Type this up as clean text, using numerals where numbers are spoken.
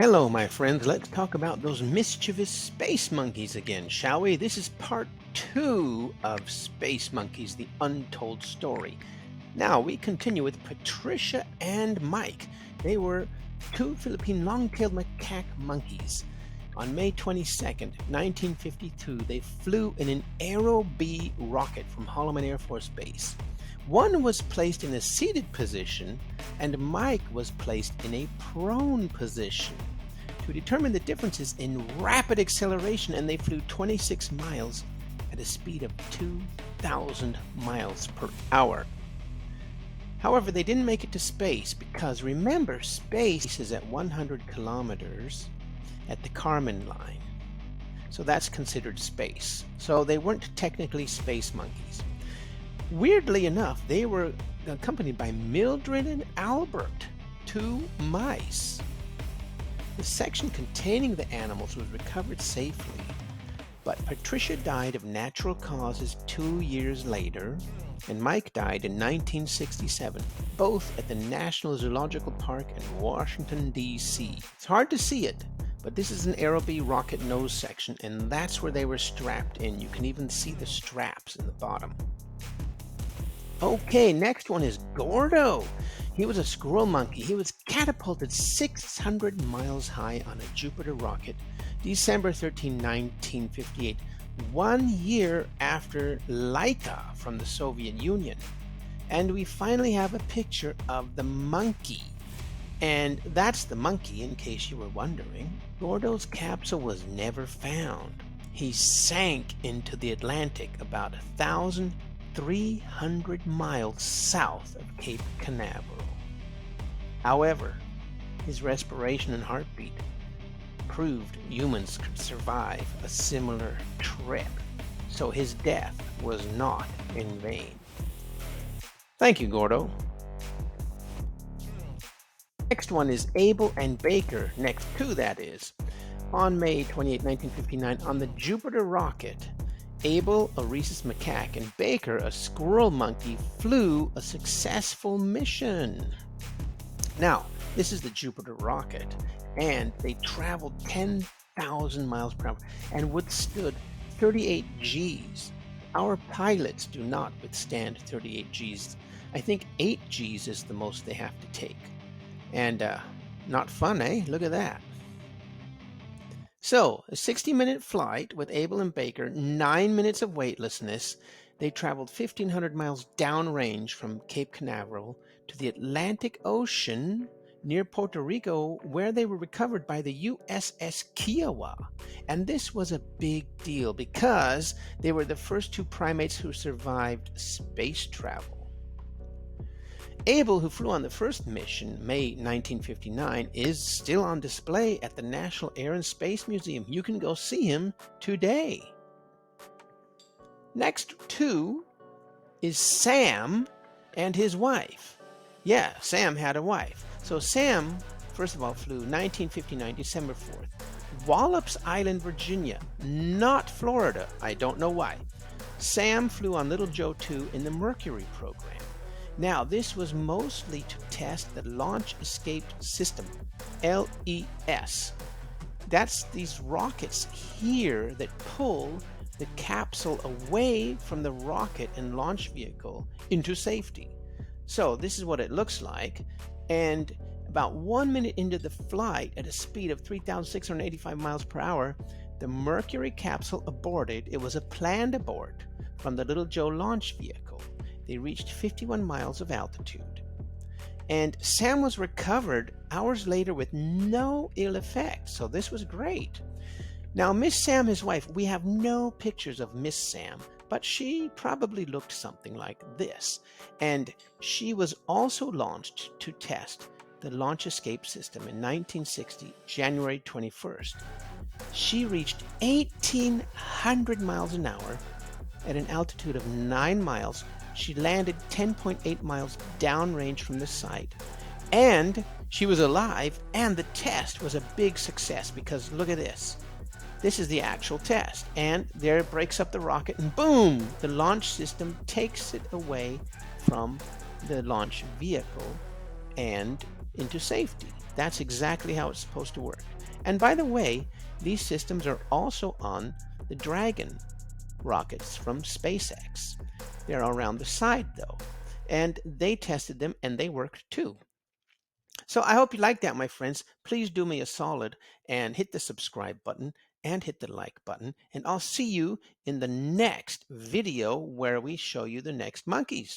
Hello, my friends. Let's talk about those mischievous space monkeys again, shall we? This is part 2 of Space Monkeys, the Untold Story. Now, we continue with Patricia and Mike. They were two Philippine long-tailed macaque monkeys. On May 22nd, 1952, they flew in an Aero B rocket from Holloman Air Force Base. One was placed in a seated position, and Mike was placed in a prone position to determine the differences in rapid acceleration, and they flew 26 miles at a speed of 2,000 miles per hour. However, they didn't make it to space because, remember, space is at 100 kilometers at the Kármán line. So that's considered space. So they weren't technically space monkeys. Weirdly enough, they were accompanied by Mildred and Albert, two mice. The section containing the animals was recovered safely, but Patricia died of natural causes 2 years later, and Mike died in 1967, both at the National Zoological Park in Washington, D.C. It's hard to see it, but this is an Aero B rocket nose section, and that's where they were strapped in. You can even see the straps in the bottom. Okay, next one is Gordo. He was a squirrel monkey. He was catapulted 600 miles high on a Jupiter rocket, December 13, 1958, 1 year after Laika from the Soviet Union. And we finally have a picture of the monkey. And that's the monkey, in case you were wondering. Gordo's capsule was never found. He sank into the Atlantic about 1,300 miles south of Cape Canaveral. However, his respiration and heartbeat proved humans could survive a similar trip, so his death was not in vain. Thank you, Gordo. Next one is Able and Baker, next two that is. On May 28, 1959, on the Jupiter rocket, Able, a rhesus macaque, and Baker, a squirrel monkey, flew a successful mission. Now, this is the Jupiter rocket, and they traveled 10,000 miles per hour and withstood 38 Gs. Our pilots do not withstand 38 Gs. I think 8 Gs is the most they have to take. And not fun, eh? Look at that. So, a 60-minute flight with Able and Baker, 9 minutes of weightlessness. They traveled 1,500 miles downrange from Cape Canaveral to the Atlantic Ocean near Puerto Rico, where they were recovered by the USS Kiowa. And this was a big deal because they were the first two primates who survived space travel. Able, who flew on the first mission, May 1959, is still on display at the National Air and Space Museum. You can go see him today. Next two is Sam and his wife. Yeah, Sam had a wife. So Sam, first of all, flew 1959, December 4th. Wallops Island, Virginia, not Florida. I don't know why. Sam flew on Little Joe 2 in the Mercury program. Now, this was mostly to test the Launch Escape System, LES. That's these rockets here that pull the capsule away from the rocket and launch vehicle into safety. So this is what it looks like. And about 1 minute into the flight at a speed of 3,685 miles per hour, the Mercury capsule aborted. It was a planned abort from the Little Joe launch vehicle. They reached 51 miles of altitude. And Sam was recovered hours later with no ill effects. So this was great. Now, Miss Sam, his wife, we have no pictures of Miss Sam, but she probably looked something like this. And she was also launched to test the Launch Escape System in 1960, January 21st. She reached 1,800 miles an hour at an altitude of 9 miles. She landed 10.8 miles downrange from the site. And she was alive, and the test was a big success because look at this. This is the actual test. And there it breaks up the rocket, and boom! The launch system takes it away from the launch vehicle, and into safety. That's exactly how it's supposed to work. And by the way, these systems are also on the Dragon rockets from SpaceX. They're around the side though, and they tested them and they worked too. So I hope you like that, my friends. Please do me a solid and hit the subscribe button and hit the like button, and I'll see you in the next video where we show you the next monkeys.